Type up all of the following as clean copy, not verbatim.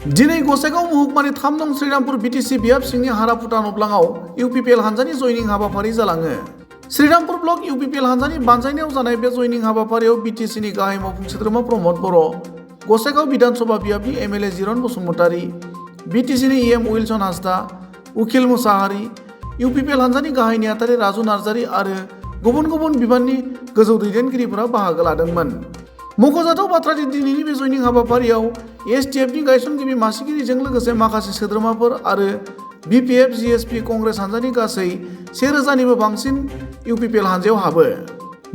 दिनै गसाइगाव महकुमानि 3 नं श्रीरामपुर बीटीसी बियाब सिंनि हारापुटा नब्लाङाव यूपीपीएल हानजानि जयनिं हाबाफारि जालाङो। श्रीरामपुर ब्लक यूपीपीएल हानजानि बानजायनायाव जानाय बे जयनिं हाबाफारियाव बीटीसीनि गाहाय मावफुं सोद्रोमा प्रमद बर', गसाइगाव विधानसभा बियाबनि एमएलए जिरन बसुमतारी, बीटीसीनि EM Wilson Hansda, Ukhil Mushahary, UPPL हानजानि गाहाय नेहाथारि राजु नार्जारी आरो गुबुन गुबुन बिबाननि गोजौ दैदेनगिरिफोरा बाहागो लादोंमोन। मख'जाथाव बाथ्रा दि दिनैनि बे जयनिं हाबाफारियाव एसटीएफनि गायसनगिरि मासिगिरिजों लोगोसे माखासे सोद्रोमाफोर आरो बीपीएफ जीएसपी कंग्रेस हानजानि गासै 1000निबो बांसिन यूपीपीएल हानजायाव हाबो।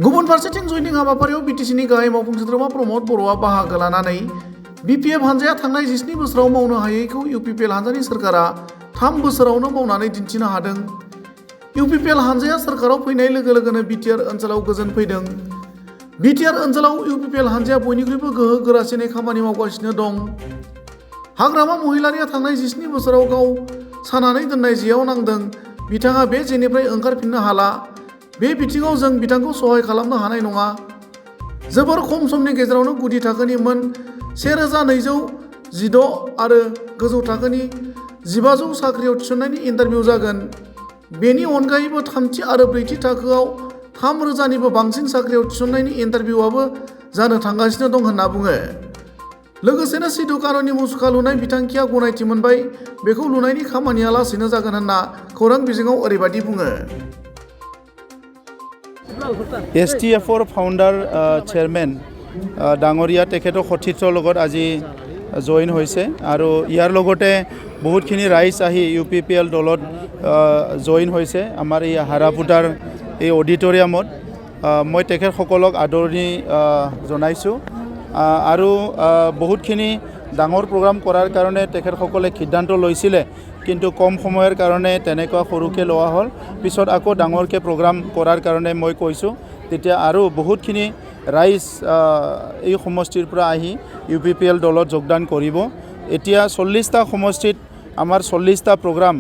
गुबुन फारसेथिं जयनिं हाबाफारियाव बीटीसीनि गाहाय मावफुं सोद्रोमा प्रमद बर'आ बाहागो लानानै बीपीएफ हानजाया थांनाय 17 बोसोराव मावनो हायैखौ यूपीपीएल हानजानि सोरखारा 3 बोसोरावनो मावनानै दिन्थिनो हादों। यूपीपीएल हानजाया सोरखाराव फैनाय लोगो लोगोनो बीटीआर ओनसोलाव गोजोन फैदों। बीटीआर ओनसोलाव यूपीपीएल हानजाया बयनिख्रुइबो गोहो गोरासिनै खामानि मावगासिनो दं। हाग्रामा महिलारिया थांनाय 17 बोसोराव गाव सानानै दोननाय जेयाव नांदों। बिथाङा बे जेनिफ्राय ओंखारफिननो हाला। बे बिथिङाव जों बिथांखौ सहाय खालामनो हानाय नङा। जोबोर खम समनि गेजेरावनो गुदि थाखोनि मोन 1216 आरो गोजौ थाखोनि 1500 साख्रियाव थिसननायनि इन्टारभिउ जागोन। बेनि अनगायैबो थामथि आरो ब्रैथि थाखोआव 3000निबो बांसिन साख्रियाव थिसननायनि इन्टारभिउआबो जानो थांगासिनो दं होनना बुङो। लोगोसेनो सिधु कानुनि मुसुखा लुनाय बिथांखिया गनायथि मोनबाय। बेखौ लुनायनि खामानिया लासैनो जागोन होनना खौरां बिजोङाव ओरैबायदि बुङो। एसटीएफर फाउंडार चेयरमेन डाঙৰীয়া তেখেতৰ সতীৰ্থৰ লগত আজি জইন হৈছে আৰু ইয়াৰ লগতে বহুতখিনি ৰাইজ আহি यूपीपीएल দলত জইন হৈছে আমাৰ এই হাৰাপুটাৰ এই অডিটৰিয়ামত। মই তেখেতসকলক আদৰণি জনাইছোঁ আৰু বহুতখিনি ডাঙৰ প্ৰগ্ৰাম কৰাৰ কাৰণে তেখেতসকলে সিদ্ধান্ত লৈছিলে, কিন্তু কম সময়ৰ কাৰণে তেনেকুৱা সৰুকৈ লোৱা হ'ল। পিছত আকৌ ডাঙৰকৈ প্ৰগ্ৰাম কৰাৰ কাৰণে মই কৈছোঁ, তেতিয়া আৰু বহুতখিনি ৰাইজ এই সমষ্টিৰ পৰা আহি यूपीपीएल দলত যোগদান কৰিব। এতিয়া 40টা সমষ্টিত আমাৰ 40টা প্ৰগ্ৰাম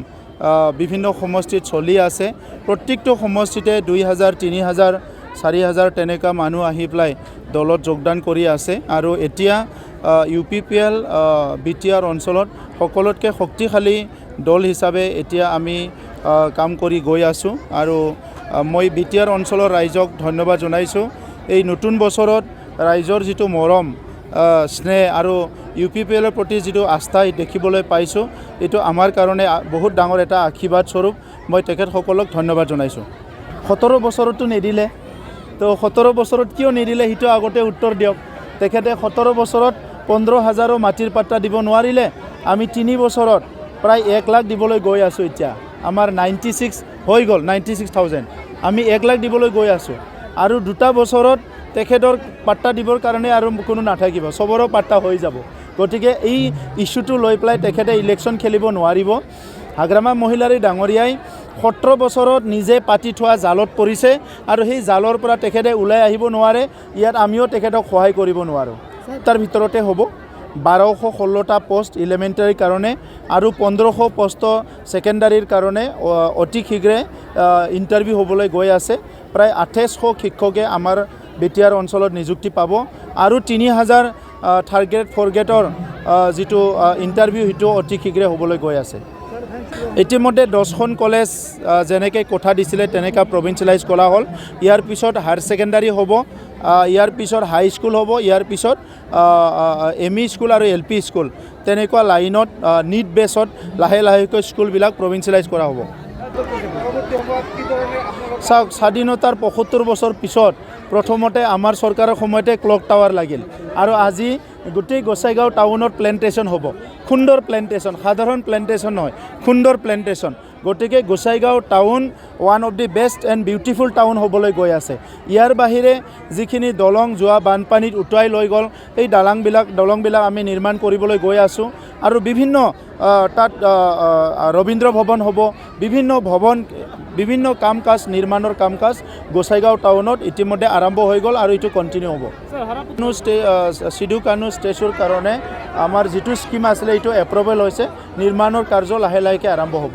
বিভিন্ন সমষ্টিত চলি আছে। প্ৰত্যেকটো সমষ্টিতে 2000, 3000, 4000 তেনেকুৱা মানুহ আহি পেলাই দলত যোগদান কৰি আছে আৰু এতিয়া यूपीपीएल बीटीआर অঞ্চলত সকলোতকৈ শক্তিশালী দল হিচাপে এতিয়া আমি কাম কৰি গৈ আছোঁ আৰু মই बीटीआर অঞ্চলৰ ৰাইজক ধন্যবাদ জনাইছোঁ। এই নতুন বছৰত ৰাইজৰ যিটো মৰম স্নেহ আৰু यूपीपीएলৰ প্ৰতি যিটো আস্থা দেখিবলৈ পাইছোঁ, এইটো আমাৰ কাৰণে বহুত ডাঙৰ এটা আশীৰ্বাদ স্বৰূপ। মই তেখেতসকলক ধন্যবাদ জনাইছোঁ। 17 বছৰতো নিদিলে, তো 17 বছৰত কিয় নিদিলে সেইটো আগতে উত্তৰ দিয়ক। তেখেতে 17 বছৰত 15,000 মাটিৰ পাট্টা দিব নোৱাৰিলে। আমি 3 বছৰত প্ৰায় 1 লাখ দিবলৈ গৈ আছোঁ। এতিয়া আমাৰ 96 হৈ গ'ল, 96,000 আমি 1 লাখ দিবলৈ গৈ আছোঁ আৰু 2টা বছৰত তেখেতৰ পাট্টা দিবৰ কাৰণে আৰু কোনো নাথাকিব, চবৰো পাট্টা হৈ যাব। গতিকে এই ইস্যুটো লৈ পেলাই তেখেতে ইলেকশ্যন খেলিব নোৱাৰিব। হাগ্ৰামা মহিলাৰী ডাঙৰীয়াই 17 বছৰত নিজে পাতি থোৱা জালত পৰিছে আৰু সেই জালৰ পৰা তেখেতে ওলাই আহিব নোৱাৰে। ইয়াত আমিও তেখেতক সহায় কৰিব নোৱাৰোঁ। তাৰ ভিতৰতে হ'ব 1216টা পোষ্ট এলিমেণ্টাৰীৰ কাৰণে আৰু 1500 পোষ্ট ছেকেণ্ডাৰীৰ কাৰণে অতি শীঘ্ৰে ইণ্টাৰভিউ হ'বলৈ গৈ আছে। প্ৰায় 2800 শিক্ষকে আমাৰ बीटीआर অঞ্চলত নিযুক্তি পাব আৰু 3000 থাৰ্ড গ্ৰেড 4 গ্ৰেডৰ যিটো ইণ্টাৰভিউ সেইটো অতি শীঘ্ৰে হ'বলৈ গৈ আছে। ইতিমধ্যে 10খন কলেজ যেনেকৈ কোঠা দিছিলে তেনেকৈ প্ৰভিঞ্চিয়েলাইজ কৰা হ'ল। ইয়াৰ পিছত হায়াৰ ছেকেণ্ডাৰী হ'ব, ইয়াৰ পিছত হাই স্কুল হ'ব, ইয়াৰ পিছত এমই স্কুল আৰু এলপি স্কুল, তেনেকুৱা লাইনত নিট বেছত লাহে লাহেকৈ স্কুলবিলাক প্ৰভিঞ্চিয়েলাইজ কৰা হ'ব। চাওক, স্বাধীনতাৰ 75 বছৰ পিছত প্ৰথমতে আমাৰ চৰকাৰৰ সময়তে ক্লক টাৱাৰ লাগিল আৰু আজি গোটেই গোসাইগাঁও টাউনত প্লেণ্টেশ্যন হ'ব। সুন্দৰ প্লেণ্টেশ্যন, সাধাৰণ প্লেণ্টেশ্যন নহয়, সুন্দৰ প্লেণ্টেশ্যন। গতিকে Gossaigaon town one of the best and beautiful town হ'বলৈ গৈ আছে। ইয়াৰ বাহিৰে যিখিনি দলং যোৱা বানপানীত উটুৱাই লৈ গ'ল, এই দলংবিলাক আমি নিৰ্মাণ কৰিবলৈ গৈ আছোঁ আৰু বিভিন্ন তাত ৰবীন্দ্ৰ ভৱন হ'ব, বিভিন্ন কাম কাজ নিৰ্মাণৰ কাম কাজ গোসাইগাঁও টাউনত ইতিমধ্যে আৰম্ভ হৈ গ'ল আৰু এইটো কণ্টিনিউ হ'ব। সিধু কানু ষ্টেচুৰ কাৰণে আমাৰ যিটো স্কিম আছিলে এইটো এপ্ৰুভেল হৈছে, নিৰ্মাণৰ কাৰ্য লাহে লাহেকৈ আৰম্ভ হ'ব।